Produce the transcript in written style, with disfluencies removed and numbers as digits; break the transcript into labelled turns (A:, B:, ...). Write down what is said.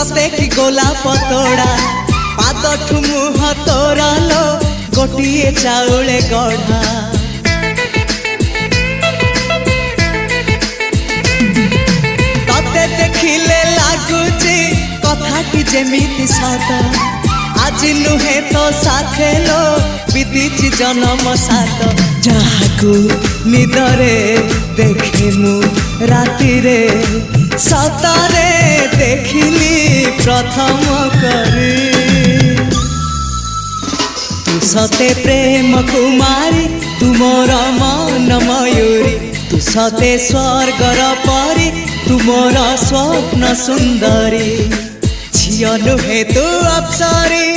A: सते कि गोलाप तोड़ा पादठु मुह तोरा लो गोटिए चाउले गढ़ा तते देखिले लागुची कथाटी जेमिति सत आज नुहे तो साथे लो विदिची जन्म सात जहाकू निदरे देखे मु राति रे सतारे देखिली प्रथम करी तू सते प्रेम कुमारी तू मोर मन मयूरी तू सते स्वर्गर परी तू मोर स्वप्न सुंदरी झियो नुहे तू अप्सरी।